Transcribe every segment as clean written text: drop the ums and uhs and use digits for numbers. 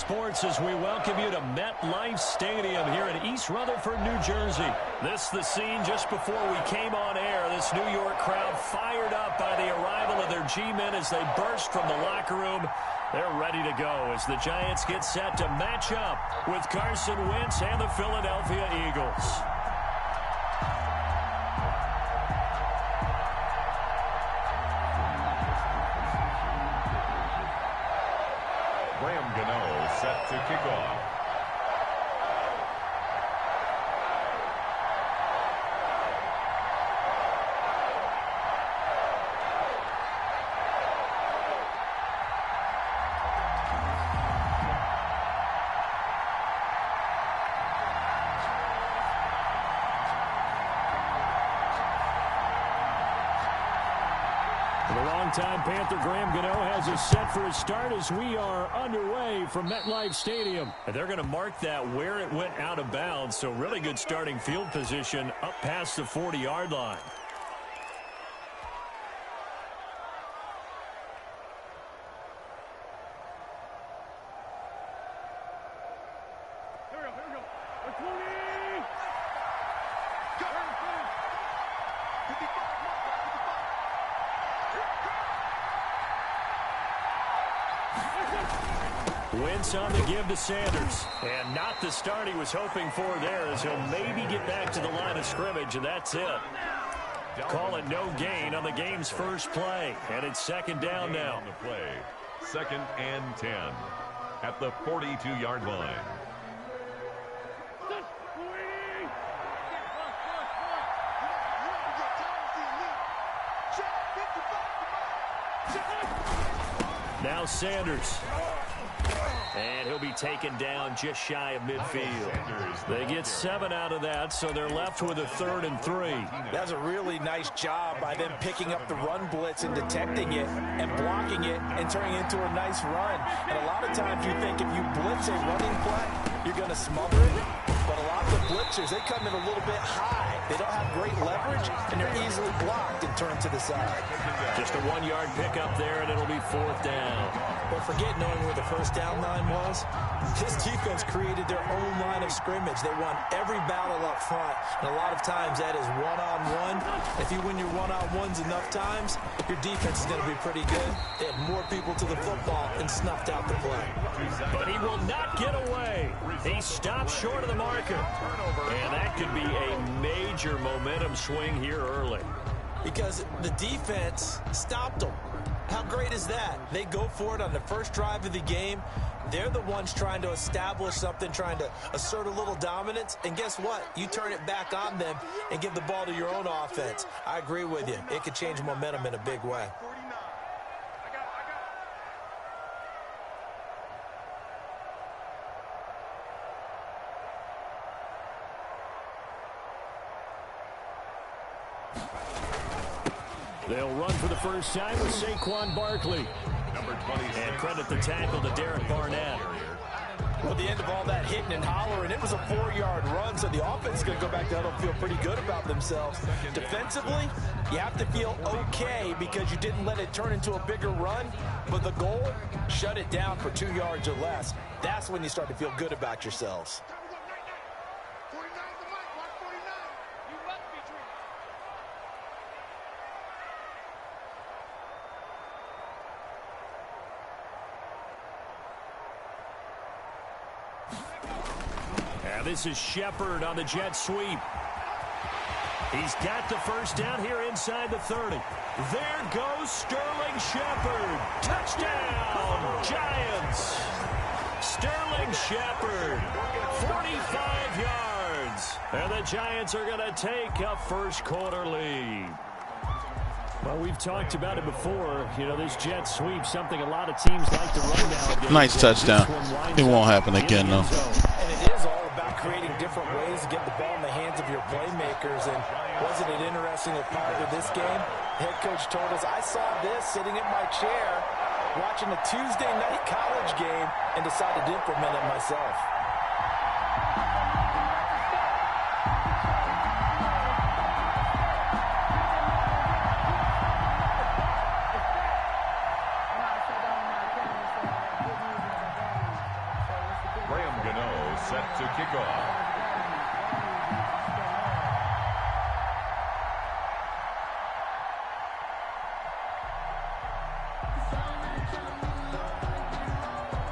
sports as we welcome you to MetLife Stadium here in East Rutherford, New Jersey. This is the scene just before we came on air. This New York crowd fired up by the arrival of their G-men as they burst from the locker room. They're ready to go as the Giants get set to match up with Carson Wentz and the Philadelphia Eagles. Set to kick off. The longtime Panther Graham Gano has us set for a start as we are underway from MetLife Stadium. And they're going to mark that where it went out of bounds, so really good starting field position up past the 40-yard line. Wentz on the give to Sanders. And not the start he was hoping for there as he'll maybe get back to the line of scrimmage, and that's it. Call it no gain on the game's first play. And it's second down now. On the play, 2nd and 10 at the 42-yard line. Now Sanders. And he'll be taken down just shy of midfield. They get 7 out of that, so they're left with a 3rd and 3. That's a really nice job by them picking up the run blitz and detecting it and blocking it and turning it into a nice run. And a lot of times you think if you blitz a running play, you're going to smother it. But a lot of the blitzers, they come in a little bit high. They don't have great leverage, and they're easily blocked and turned to the side. Just a 1-yard pickup there, and it'll be 4th down. But forget knowing where the first down line was. This defense created their own line of scrimmage. They won every battle up front, and a lot of times that is one-on-one. If you win your one-on-ones enough times, your defense is going to be pretty good. They had more people to the football and snuffed out the play. But he will not get away. He stopped short of the marker. And that could be a major momentum swing here early. Because the defense stopped them. How great is that? They go for it on the first drive of the game. They're the ones trying to establish something, trying to assert a little dominance. And guess what? You turn it back on them and give the ball to your own offense. I agree with you. It could change momentum in a big way. They'll run for the first time with Saquon Barkley. Number 20. And credit the tackle to Derek Barnett. Well, the end of all that hitting and hollering, it was a 4-yard run, so the offense is going to go back to huddle and feel pretty good about themselves. Defensively, you have to feel okay because you didn't let it turn into a bigger run, but the goal, shut it down for 2 yards or less. That's when you start to feel good about yourselves. This is Shepard on the jet sweep. He's got the first down here inside the 30. There goes Sterling Shepard. Touchdown, Giants. Sterling Shepard, 45 yards. And the Giants are going to take a first quarter lead. Well, we've talked about it before. You know, this jet sweep, something a lot of teams like to run nowadays. Nice touchdown. It won't happen again, though. And it is all about creating different ways to get the ball in the hands of your playmakers. And wasn't it interesting that prior to this game, head coach told us, I saw this sitting in my chair watching a Tuesday night college game and decided to implement it myself. Gano set to kick off.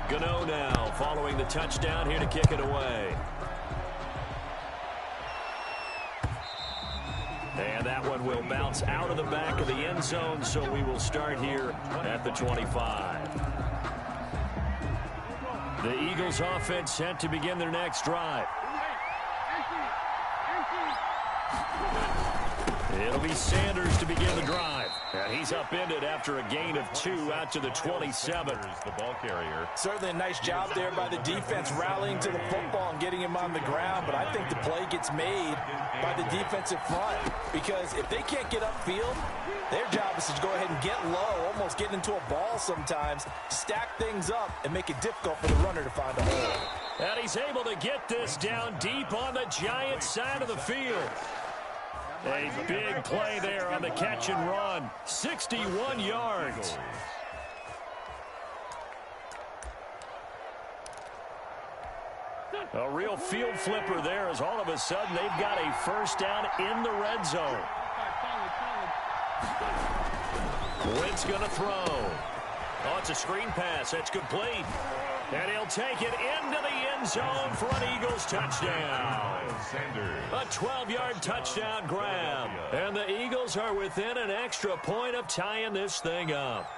Gano now following the touchdown here to kick it away. And that one will bounce out of the back of the end zone, so we will start here at the 25. The Eagles offense set to begin their next drive. It'll be Sanders to begin the drive. And he's upended after a gain of 2 out to the 27. The ball carrier. Certainly a nice job there by the defense rallying to the football and getting him on the ground. But I think the play gets made by the defensive front. Because if they can't get upfield, their job is to go ahead and get low, almost get into a ball sometimes, stack things up, and make it difficult for the runner to find a hole. And he's able to get this down deep on the Giants side of the field. A big play there on the catch and run. 61 yards. A real field flipper there as all of a sudden they've got a first down in the red zone. Wentz going to throw. Oh, it's a screen pass. That's complete. And he'll take it into the end zone for an Eagles touchdown. A 12-yard touchdown grab. And the Eagles are within an extra point of tying this thing up.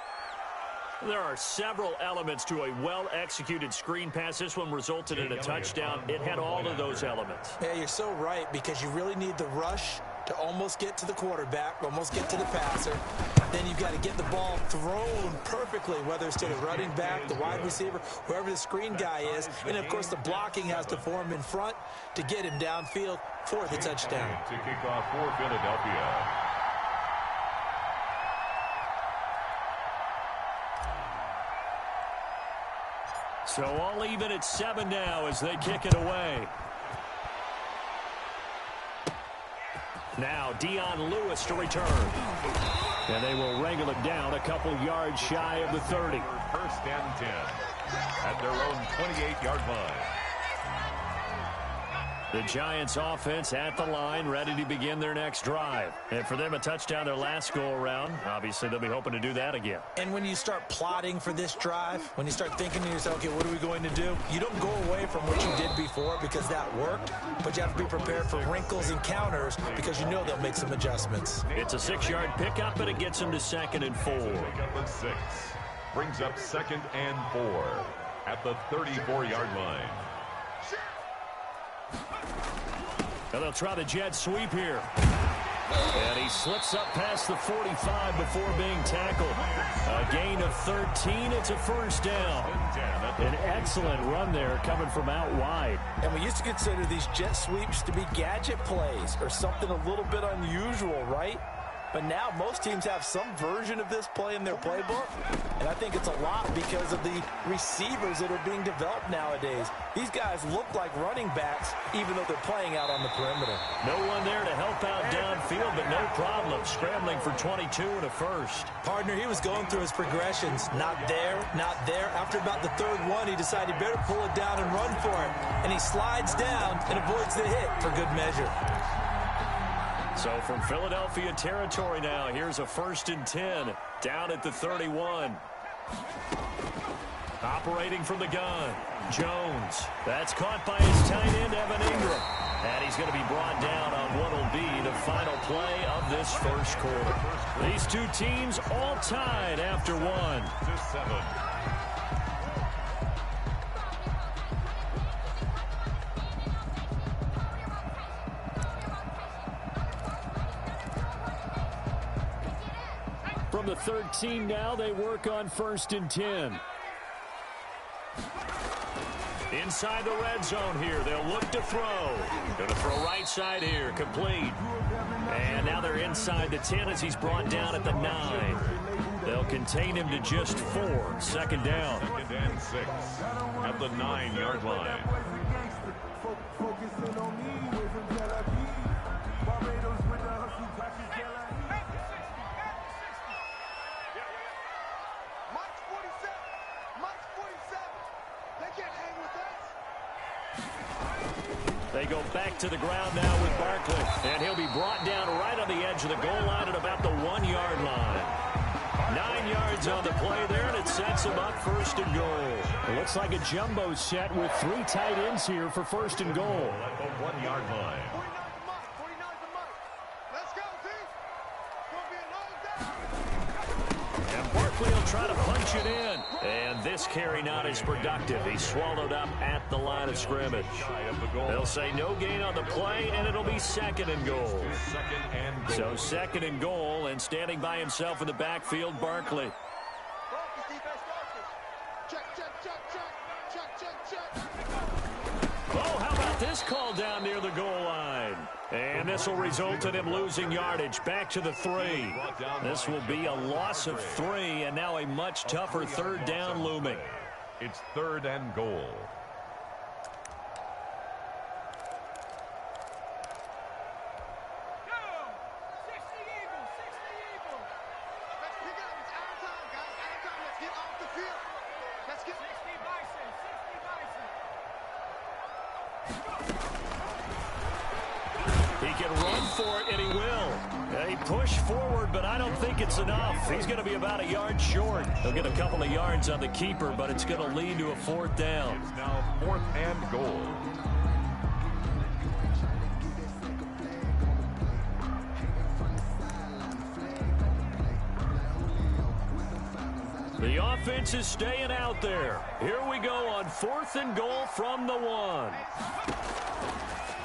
There are several elements to a well-executed screen pass. This one resulted in a touchdown. It had all of those elements. Yeah, you're so right, because you really need the rush to almost get to the quarterback, almost get to the passer. Then you've got to get the ball thrown perfectly, whether it's to the running back, the wide receiver, whoever the screen guy is. And, of course, the blocking has to form in front to get him downfield for the touchdown. To kick off for Philadelphia. So all even at 7 now as they kick it away. Now Dion Lewis to return. And they will wrangle it down a couple yards shy of the 30. First and 10 at their own 28-yard line. The Giants offense at the line, ready to begin their next drive. And for them, a touchdown their last go-around. Obviously, they'll be hoping to do that again. And when you start plotting for this drive, when you start thinking to yourself, okay, what are we going to do? You don't go away from what you did before because that worked, but you have to be prepared for wrinkles and counters because you know they'll make some adjustments. It's a 6-yard pickup, but it gets them to 2nd and 4. Pickup of 6. Brings up 2nd and 4 at the 34-yard line. And they'll try the jet sweep here. And he slips up past the 45 before being tackled. A gain of 13. It's a first down. An excellent run there coming from out wide. And we used to consider these jet sweeps to be gadget plays or something a little bit unusual, right? But now most teams have some version of this play in their playbook. And I think it's a lot because of the receivers that are being developed nowadays. These guys look like running backs even though they're playing out on the perimeter. No one there to help out downfield, but no problem. Scrambling for 22 and a first. Partner, he was going through his progressions. Not there, not there. After about the 3rd one, he decided he better pull it down and run for it. And he slides down and avoids the hit for good measure. So from Philadelphia territory now, here's a 1st and 10 down at the 31. Operating from the gun, Jones. That's caught by his tight end, Evan Ingram. And he's going to be brought down on what will be the final play of this first quarter. These two teams all tied after 1. 7. From the 13 now, they work on 1st and 10. Inside the red zone here, they'll look to throw. Going to throw right side here, complete. And now they're inside the 10 as he's brought down at the 9. They'll contain him to just 4. 2nd down. 2nd and 6 at the 9-yard line. They go back to the ground now with Barkley. And he'll be brought down right on the edge of the goal line at about the 1-yard line. 9 yards on the play there, and it sets him up first and goal. It looks like a jumbo set with 3 tight ends here for first and goal. At the 1-yard line. And Barkley will try to punch it in. And this carry not as productive. He's swallowed up at the line of scrimmage. They'll say no gain on the play, and it'll be second and goal. So second and goal, and standing by himself in the backfield, Barkley. Oh, how about this call down near the goal line? And this will result in him losing yardage back to the 3. This will be a loss of 3, and now a much tougher third down looming. It's third and goal. He can run for it, and he will. He pushed forward, but I don't think it's enough. He's going to be about a yard short. He'll get a couple of yards on the keeper, but it's going to lead to a fourth down. It's now fourth and goal. The offense is staying out there. Here we go on fourth and goal from the 1.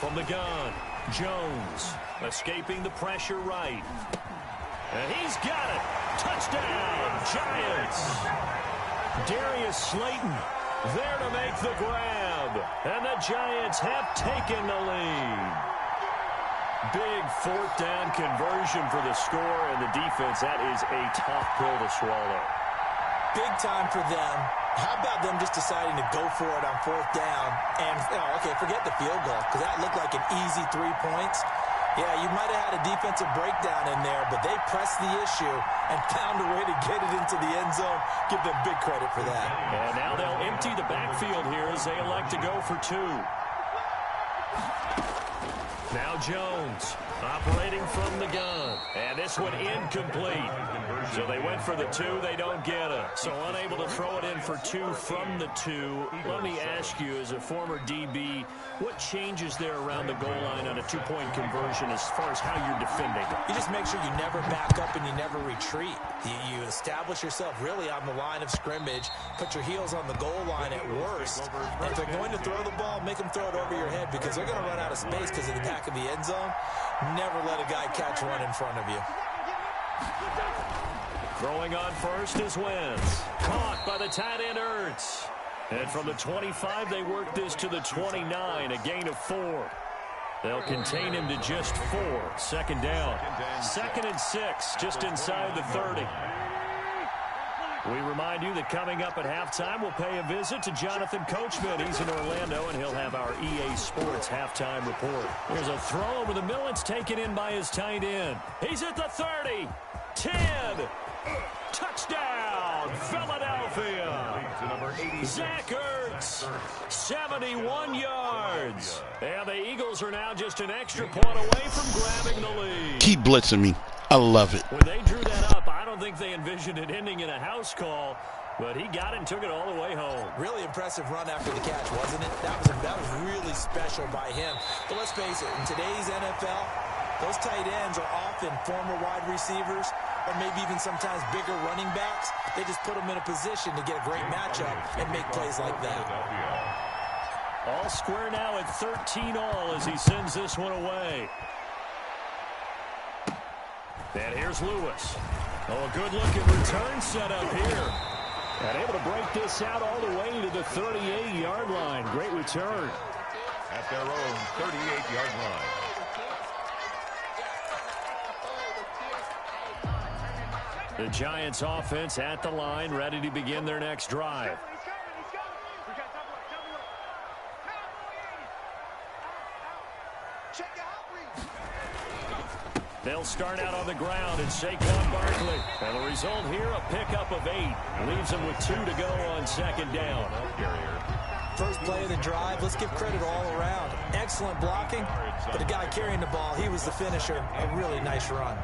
From the gun, Jones escaping the pressure right. And he's got it. Touchdown, Giants. Darius Slayton there to make the grab. And the Giants have taken the lead. Big fourth down conversion for the score, and the defense, that is a tough pill to swallow. Big time for them. How about them just deciding to go for it on fourth down? And, okay, forget the field goal, because that looked like an easy 3 points. Yeah, you might have had a defensive breakdown in there, but they pressed the issue and found a way to get it into the end zone. Give them big credit for that. And now they'll empty the backfield here as they elect to go for 2. Now Jones operating from the gun. And this one incomplete. So they went for the 2. They don't get it. So unable to throw it in for 2 from the 2. Let me ask you, as a former DB, what changes there around the goal line on a 2-point conversion as far as how you're defending? You just make sure you never back up and you never retreat. You establish yourself really on the line of scrimmage, put your heels on the goal line at worst. And if they're going to throw the ball, make them throw it over your head, because they're going to run out of space because of the back of the end zone. Never let a guy catch one in front of you. Throwing on first is Wentz. Caught by the tight end Ertz. And from the 25, they work this to the 29, a gain of 4. They'll contain him to just 4. Second down. 2nd and 6, just inside the 30. We remind you that coming up at halftime, we'll pay a visit to Jonathan Coachman. He's in Orlando, and he'll have our EA Sports halftime report. Here's a throw over the middle. It's taken in by his tight end. He's at the 30. 10. Touchdown, Philadelphia. Zach Ertz, 71 yards. And the Eagles are now just an extra point away from grabbing the lead. Keep blitzing me. I love it. When they drew that up, I don't think they envisioned it ending in a house call, but he got it and took it all the way home. Really impressive run after the catch, wasn't it? That was really special by him. But let's face it, in today's NFL, those tight ends are often former wide receivers or maybe even sometimes bigger running backs. They just put them in a position to get a great matchup and make plays like that. All square now at 13-all as he sends this one away. And here's Lewis. Oh, a good-looking return set up here. And able to break this out all the way to the 38-yard line. Great return. At their own 38-yard line. The Giants offense at the line, ready to begin their next drive. They'll start out on the ground, and Saquon Barkley. And the result here, a pickup of 8. Leaves them with 2 to go on second down. first play of the drive. Let's give credit all around. Excellent blocking, but the guy carrying the ball, he was the finisher. A really nice run.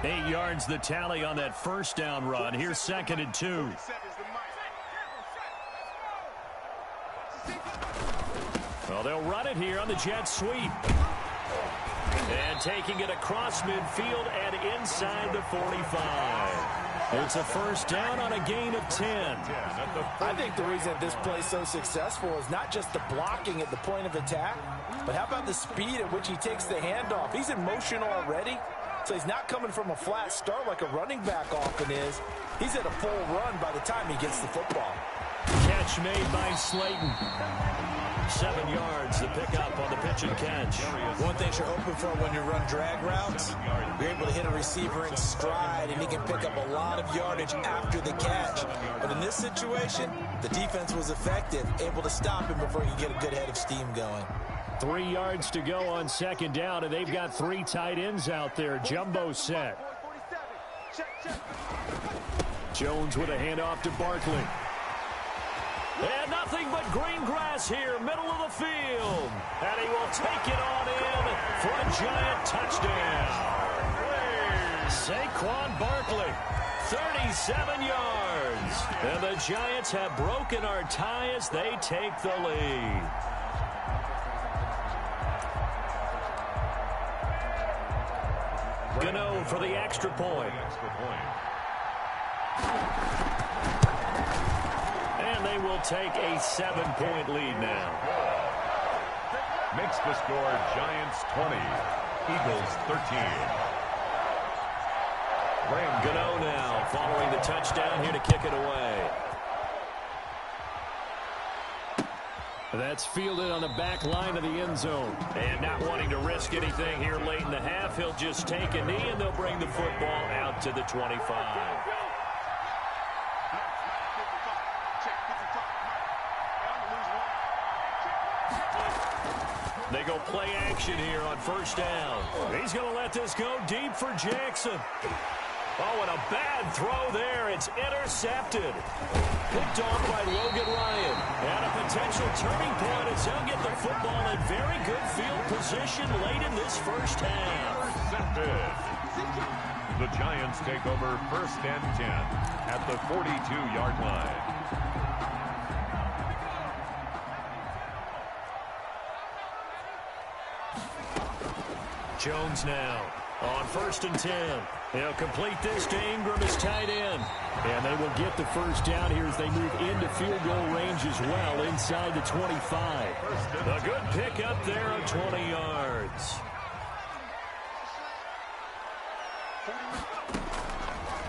8 yards the tally on that first down run. Here's 2nd and 2. Well, they'll run it here on the jet sweep. And taking it across midfield and inside the 45. It's a first down on a gain of 10. I think the reason this play is so successful is not just the blocking at the point of attack, but how about the speed at which he takes the handoff? He's in motion already, so he's not coming from a flat start like a running back often is. He's at a full run by the time he gets the football. Catch made by Slayton. 7 yards, the pickup on the pitch and catch. One thing you're hoping for when you run drag routes, you're able to hit a receiver in stride, and he can pick up a lot of yardage after the catch. But in this situation, the defense was effective, able to stop him before you get a good head of steam going. 3 yards to go on 2nd down, and they've got 3 tight ends out there. Jumbo set. Jones with a handoff to Barkley. And nothing but green grass here, middle of the field. And he will take it on in for a giant touchdown. Saquon Barkley, 37 yards. And the Giants have broken our tie as they take the lead. Gano for the extra point. And they will take a 7-point lead now. Makes the score Giants 20, Eagles 13. Gano now following the touchdown here to kick it away. That's fielded on the back line of the end zone. And not wanting to risk anything here late in the half, he'll just take a knee and they'll bring the football out to the 25. They go play action here on first down. He's going to let this go deep for Jackson. Oh, and a bad throw there. It's intercepted. Picked off by Logan Ryan. And a potential turning point as he'll get the football in very good field position late in this first half. Intercepted. The Giants take over 1st and 10 at the 42-yard line. Jones now on 1st and 10. They'll complete this to Ingram as tight end. And they will get the first down here as they move into field goal range as well inside the 25. A good pickup there of 20 yards.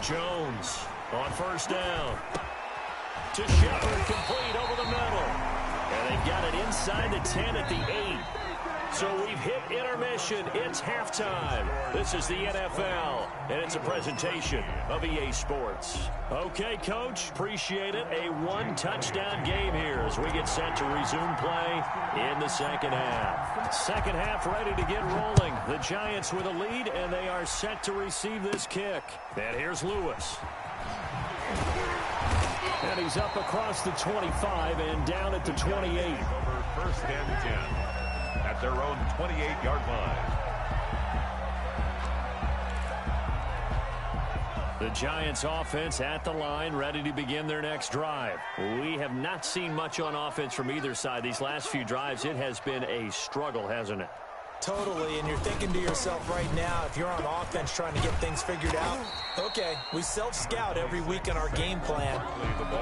Jones on first down. To Shepard, complete over the middle. And they've got it inside the 10 at the 8. So we've hit intermission. It's halftime. This is the NFL, and it's a presentation of EA Sports. Okay, Coach, appreciate it. A 1-touchdown game here as we get set to resume play in the second half. Second half ready to get rolling. The Giants with a lead, and they are set to receive this kick. And here's Lewis. And he's up across the 25 and down at the 28. Over 1st and 10. At their own 28-yard line. The Giants offense at the line, ready to begin their next drive. We have not seen much on offense from either side. These last few drives, it has been a struggle, hasn't it? Totally, and you're thinking to yourself right now, if you're on offense trying to get things figured out, okay, we self-scout every week in our game plan.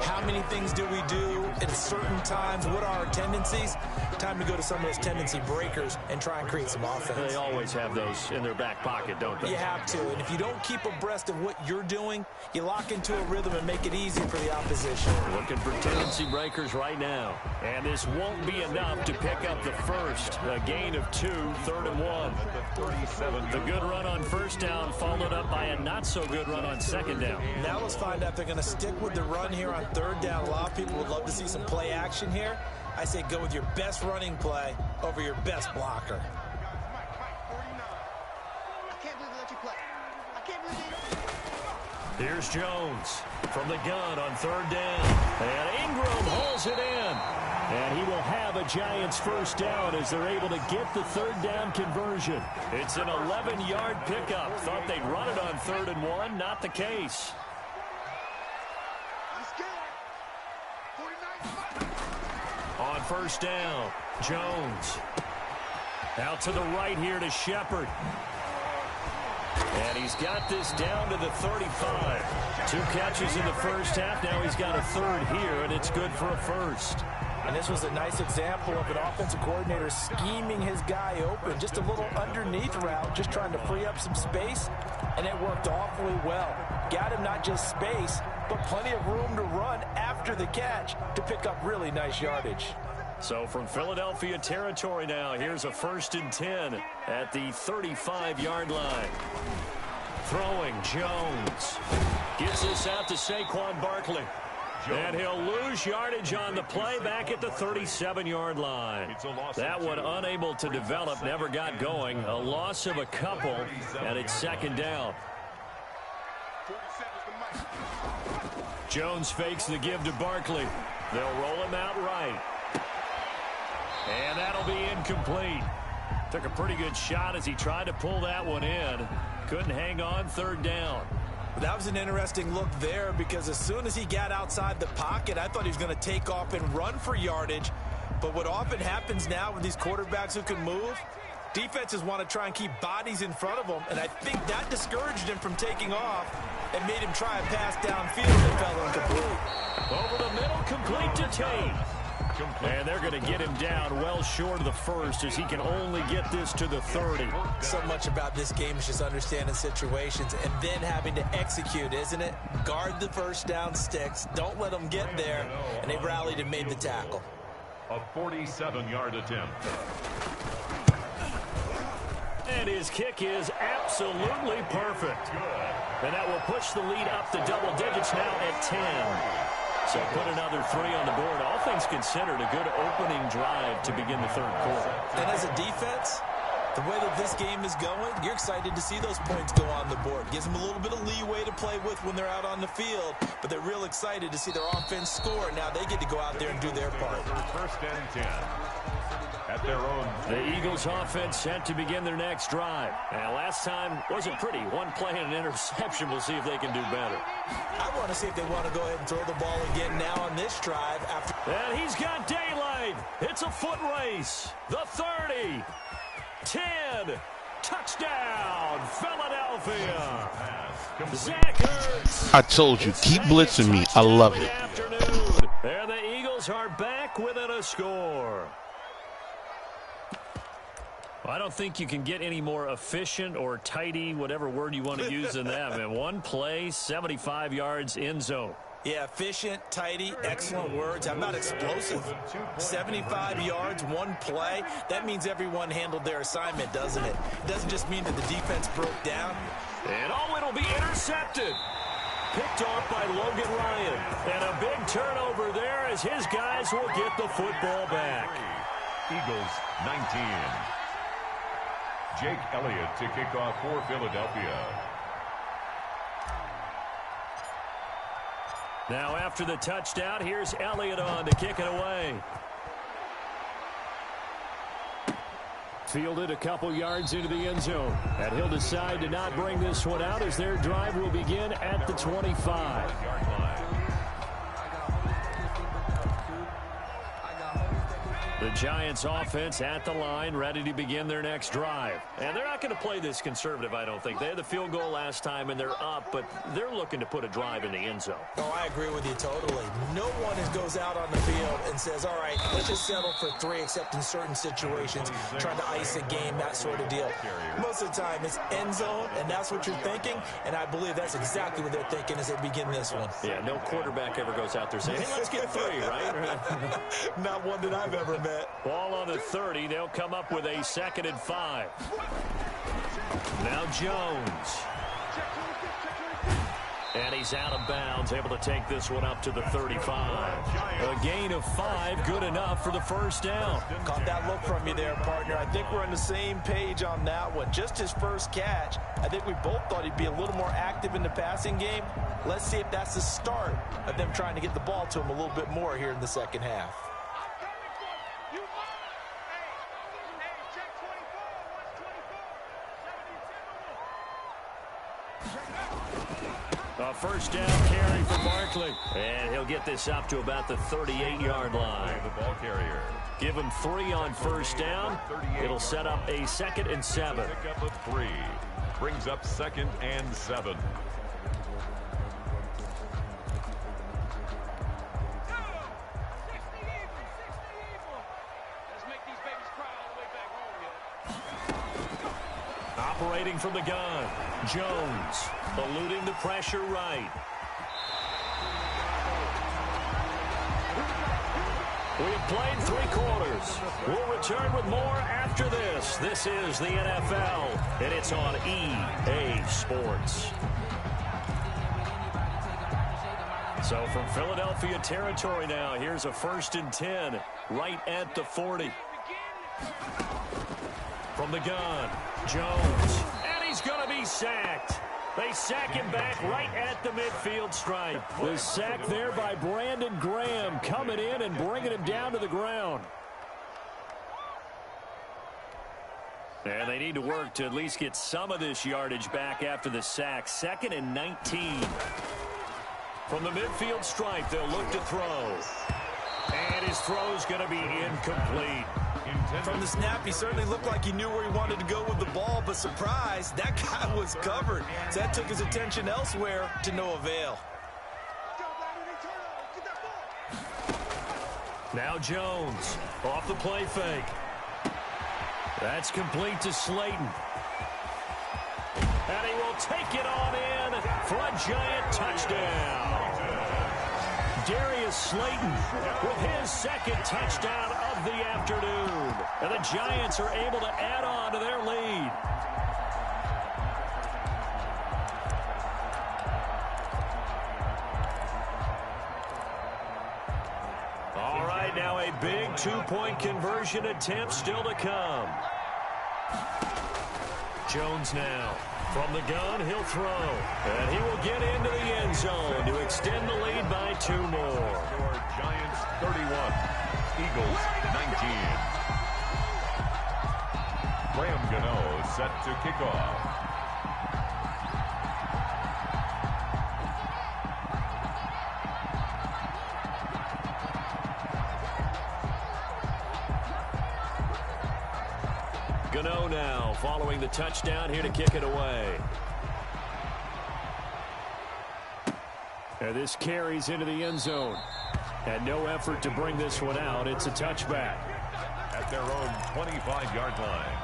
How many things do we do at certain times? What are our tendencies? Time to go to some of those tendency breakers and try and create some offense. They always have those in their back pocket, don't they? You have to, and if you don't keep abreast of what you're doing, you lock into a rhythm and make it easy for the opposition. Looking for tendency breakers right now. And this won't be enough to pick up the first. A gain of 2, 3rd and 1. The good run on first down followed up by a not-so-good run on 2nd down. Now let's find out if they're going to stick with the run here on 3rd down. A lot of people would love to see some play action here. I say go with your best running play over your best blocker. Here's Jones from the gun on third down. And Ingram holds it in. And he will have a Giants first down as they're able to get the third down conversion. It's an 11-yard pickup. Thought they'd run it on 3rd and 1. Not the case. On first down, Jones. Out to the right here to Shepard. And he's got this down to the 35. 2 catches in the first half. Now he's got a third here, and it's good for a first. And this was a nice example of an offensive coordinator scheming his guy open. Just a little underneath route, just trying to free up some space, and it worked awfully well. Got him not just space, but plenty of room to run after the catch to pick up really nice yardage. So from Philadelphia territory now, here's a 1st and 10 at the 35-yard line. Throwing, Jones. Gets this out to Saquon Barkley. And he'll lose yardage on the play back at the 37-yard line. That one unable to develop, never got going. A loss of a couple, and it's 2nd down. Jones fakes the give to Barkley. They'll roll him out right. And that'll be incomplete. Took a pretty good shot as he tried to pull that one in. Couldn't hang on, 3rd down. That was an interesting look there because as soon as he got outside the pocket, I thought he was going to take off and run for yardage. But what often happens now with these quarterbacks who can move, defenses want to try and keep bodies in front of them, and I think that discouraged him from taking off and made him try a pass downfield that fell incomplete. Over the middle, complete to Tate. And they're going to get him down well short of the first as he can only get this to the 30. So much about this game is just understanding situations and then having to execute, isn't it? Guard the first down sticks. Don't let them get there. And they rallied and made the tackle. A 47-yard attempt. And his kick is absolutely perfect. And that will push the lead up to double digits now at 10. So put another 3 on the board. All things considered, a good opening drive to begin the 3rd quarter. And as a defense, the way that this game is going, you're excited to see those points go on the board. Gives them a little bit of leeway to play with when they're out on the field, but they're real excited to see their offense score. Now they get to go out there and do their part. 1st and 10. At their own. The Eagles offense set to begin their next drive. And last time wasn't pretty. 1 play and an interception. We'll see if they can do better. I want to see if they want to go ahead and throw the ball again now on this drive. And he's got daylight. It's a foot race. The 30. 10. Touchdown, Philadelphia. Zach Ertz. I told you, keep blitzing me. I love it. And the Eagles are back within a score. I don't think you can get any more efficient or tidy, whatever word you want to use than that. Man, 1 play, 75 yards, end zone. Yeah, efficient, tidy, excellent words. How about explosive? 75 yards, 1 play. That means everyone handled their assignment, doesn't it? It doesn't just mean that the defense broke down. And it'll be intercepted. Picked off by Logan Ryan. And a big turnover there as his guys will get the football back. Eagles 19. Jake Elliott to kick off for Philadelphia. Now after the touchdown, here's Elliott on to kick it away. Fielded a couple yards into the end zone. And he'll decide to not bring this one out as their drive will begin at the 25-yard line. The Giants offense at the line, ready to begin their next drive. And they're not going to play this conservative, I don't think. They had the field goal last time, and they're up, but they're looking to put a drive in the end zone. Oh, I agree with you totally. No one goes out on the field and says, all right, let's just settle for 3, except in certain situations, trying to ice a game, that sort of deal. Most of the time, it's end zone, and that's what you're thinking, and I believe that's exactly what they're thinking as they begin this one. Yeah, no quarterback ever goes out there saying, hey, let's get 3, right? Not one that I've ever met. Ball on the 30. They'll come up with a 2nd and 5. Now Jones. And he's out of bounds, able to take this one up to the 35. A gain of 5, good enough for the first down. Caught that look from you there, partner. I think we're on the same page on that one. Just his first catch. I think we both thought he'd be a little more active in the passing game. Let's see if that's the start of them trying to get the ball to him a little bit more here in the second half. A first down carry for Barkley. And he'll get this up to about the 38-yard line. The ball carrier. Give him 3 on first down. It'll set up a 2nd and 7. Pick up a 3. Brings up 2nd and 7. Operating from the gun, Jones eluding the pressure right. We have played 3 quarters. We'll return with more after this. This is the NFL, and it's on EA Sports. So from Philadelphia territory now, here's a 1st and 10 right at the 40. From the gun, Jones, and he's going to be sacked. They sack him back right at the midfield stripe. The sack there by Brandon Graham coming in and bringing him down to the ground. And they need to work to at least get some of this yardage back after the sack. 2nd and 19. From the midfield stripe, they'll look to throw. And his throw's going to be incomplete. From the snap, he certainly looked like he knew where he wanted to go with the ball, but surprise, that guy was covered. So that took his attention elsewhere to no avail. Now Jones off the play fake. That's complete to Slayton. And he will take it on in for a giant touchdown. Darius Slayton with his 2nd touchdown of the afternoon. And the Giants are able to add on to their lead. All right, now a big 2-point conversion attempt still to come. Jones now. From the gun, he'll throw. And he will get into the end zone to extend the lead by 2 more. Giants 31. Eagles 19. Graham Gano set to kick off. Gano now following the touchdown here to kick it away. And this carries into the end zone. And no effort to bring this one out. It's a touchback. At their own 25-yard line.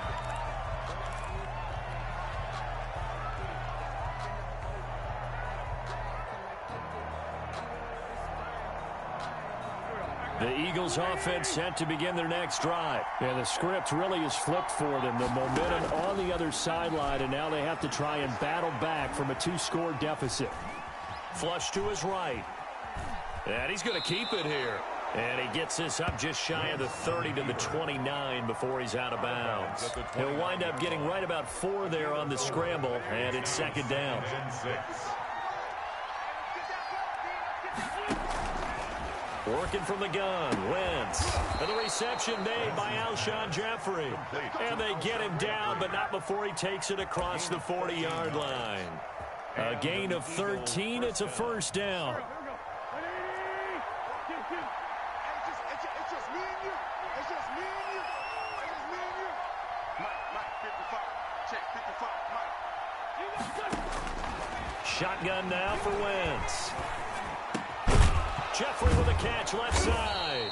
The Eagles offense set to begin their next drive. Yeah, the script really is flipped for them. The momentum on the other sideline, and now they have to try and battle back from a 2-score deficit. Flush to his right. And he's going to keep it here. And he gets this up just shy of the 30 to the 29 before he's out of bounds. He'll wind up getting right about 4 there on the scramble, and it's 2nd down. Working from the gun, Wentz. And the reception made by Alshon Jeffrey. And they get him down, but not before he takes it across the 40-yard line. A gain of 13. It's a first down. Shotgun now for Wentz. Jeffrey with a catch left side.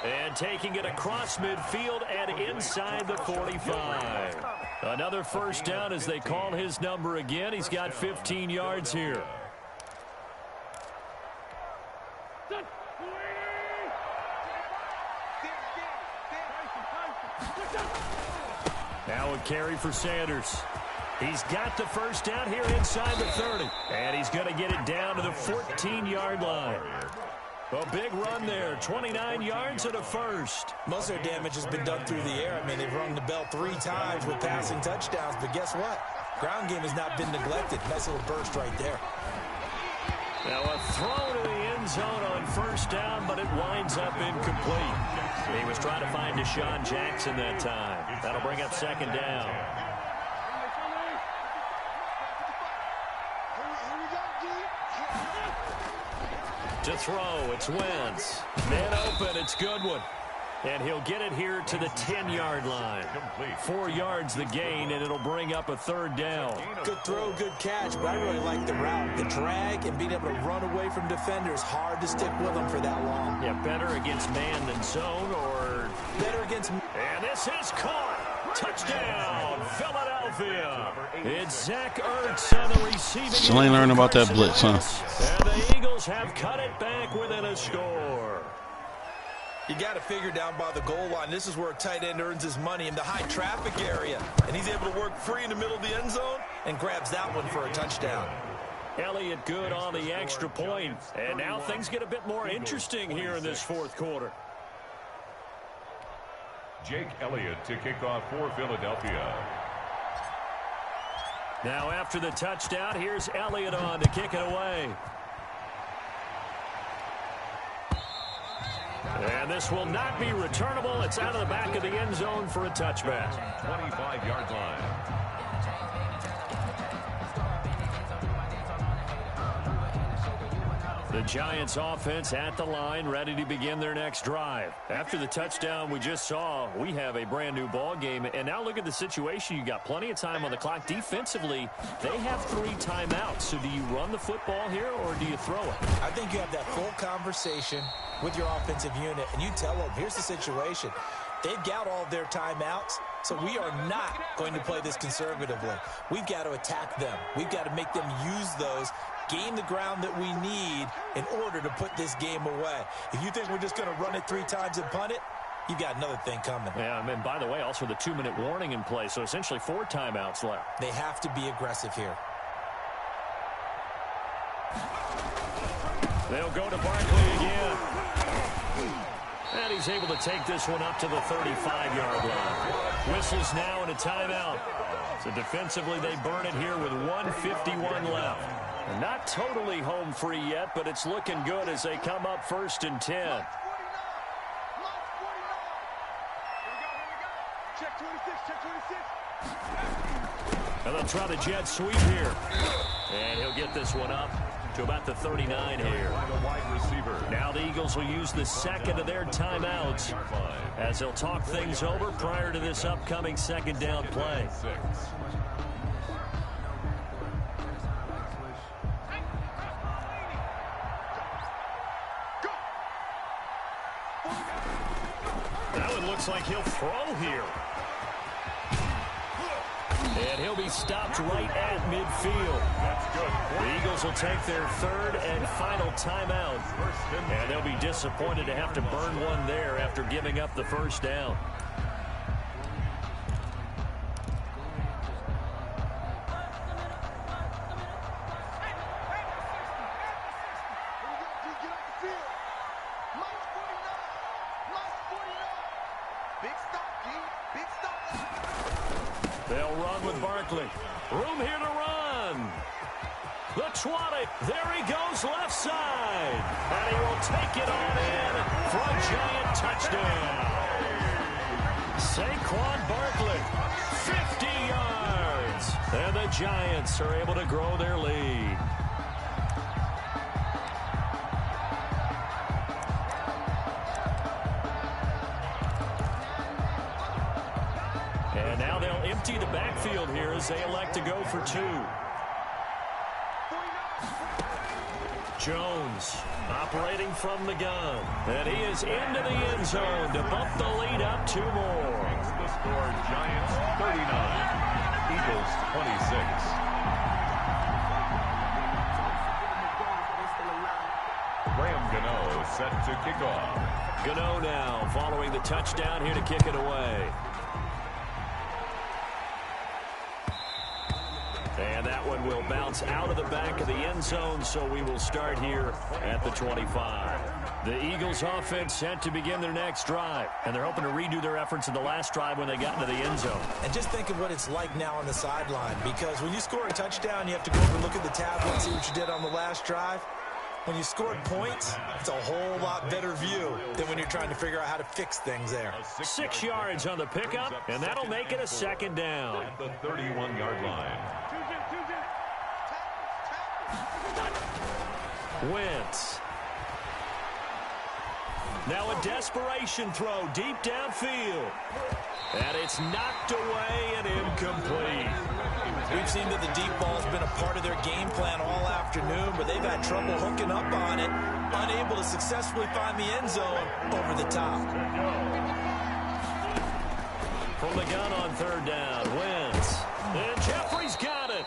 And taking it across midfield and inside the 45. Another first down as they call his number again. He's got 15 yards here. Now a carry for Sanders. He's got the first down here inside the 30. And he's going to get it down to the 14-yard line. A big run there, 29 yards and a first. Most of their damage has been done through the air. I mean, they've rung the bell 3 times with passing touchdowns, but guess what? Ground game has not been neglected. Nice little burst right there. Now a throw to the end zone on first down, but it winds up incomplete. He was trying to find Deshaun Jackson that time. That'll bring up second down. To throw, it's Wentz. Man open, it's Goodwin. And he'll get it here to the 10-yard line. 4 yards the gain, and it'll bring up a third down. Good throw, good catch, but I really like the route. The drag and being able to run away from defenders, hard to stick with them for that long. Yeah, better against man than zone, or better against... And this is caught. Touchdown, Philadelphia. It's Zach Ertz on the receiving. Still ain't learning about that blitz, huh? And the Eagles have cut it back within a score. You got to figure down by the goal line. This is where a tight end earns his money in the high traffic area. And he's able to work free in the middle of the end zone and grabs that one for a touchdown. Elliott good on the extra point. And now things get a bit more interesting here in this fourth quarter. Jake Elliott to kick off for Philadelphia. Now after the touchdown, here's Elliott on to kick it away. And this will not be returnable. It's out of the back of the end zone for a touchback. 25-yard line. The Giants offense at the line, ready to begin their next drive. After the touchdown we just saw, we have a brand new ball game. And now look at the situation. You got plenty of time on the clock. Defensively, they have 3 timeouts. So do you run the football here or do you throw it? I think you have that full conversation with your offensive unit, and you tell them, here's the situation. They've got all of their timeouts, so we are not going to play this conservatively. We've got to attack them. We've got to make them use those, gain the ground that we need in order to put this game away. If you think we're just going to run it 3 times and punt it, you've got another thing coming. Yeah, and by the way, also the 2-minute warning in play, so essentially 4 timeouts left. They have to be aggressive here. They'll go to Barkley again. And he's able to take this one up to the 35-yard line. Whistles now and a timeout. So defensively, they burn it here with 1:51 left. And not totally home free yet, but it's looking good as they come up 1st and 10. And they'll try the jet sweep here. And he'll get this one up to about the 39 here. Now the Eagles will use the second of their timeouts as they'll talk things over prior to this upcoming second down play. Now it looks like he'll throw here. And he'll be stopped right at midfield. That's good. The Eagles will take their 3rd and final timeout. And they'll be disappointed to have to burn one there after giving up the first down. They'll run with Barkley. Room here to run. The 20. There he goes left side. And he will take it on in for a giant touchdown. Saquon Barkley, 50 yards. And the Giants are able to grow their lead. And now they'll empty the backfield here as they elect to go for 2. Jones operating from the gun. And he is into the end zone to bump the lead up 2 more. The score, Giants 39, Eagles 26. Graham Gano set to kick off. Gano now following the touchdown here to kick it away. that one will bounce out of the back of the end zone, so we will start here at the 25. The Eagles offense set to begin their next drive, and they're hoping to redo their efforts in the last drive when they got into the end zone. And just think of what it's like now on the sideline, because when you score a touchdown, you have to go over and look at the tablet and see what you did on the last drive. When you scored points, it's a whole lot better view than when you're trying to figure out how to fix things there. 6 yards on the pickup, and that'll make it a second down. At the 31-yard line. Wentz. Now a desperation throw deep downfield. And it's knocked away and incomplete. We've seen that the deep ball's been a part of their game plan all afternoon, but they've had trouble hooking up on it, unable to successfully find the end zone over the top. From the gun on third down, Wentz. And Jeffrey's got it.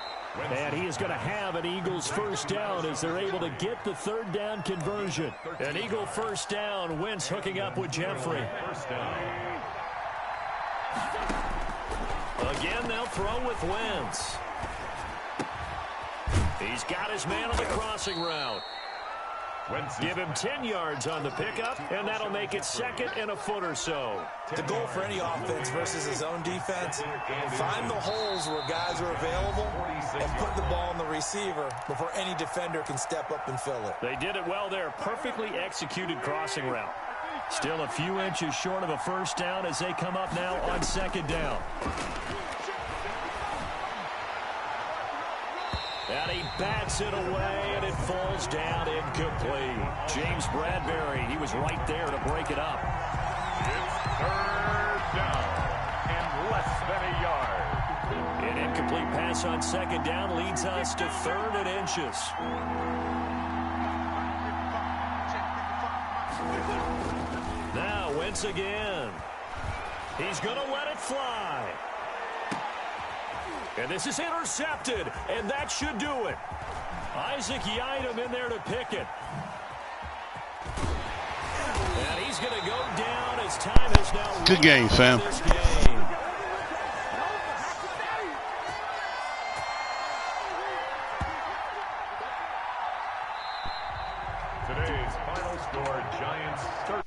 And he is going to have an Eagles first down as they're able to get the third down conversion. An Eagle first down, Wentz hooking up with Jeffrey. First down. Again, they'll throw with Wentz. He's got his man on the crossing route. Give him 10 yards on the pickup, and that'll make it second and a foot or so. The goal for any offense versus a zone defense, find the holes where guys are available and put the ball on the receiver before any defender can step up and fill it. They did it well there. Perfectly executed crossing route. Still a few inches short of a first down as they come up now on second down. And he bats it away, and it falls down incomplete. James Bradbury, he was right there to break it up. It's third down and less than a yard. An incomplete pass on second down leads us to third and inches. Now Wentz again. He's going to let it fly. And this is intercepted, and that should do it. Isaac Yiadom in there to pick it. And he's going to go down as time has now. Good game, fam. This game. Today's final score, Giants 30.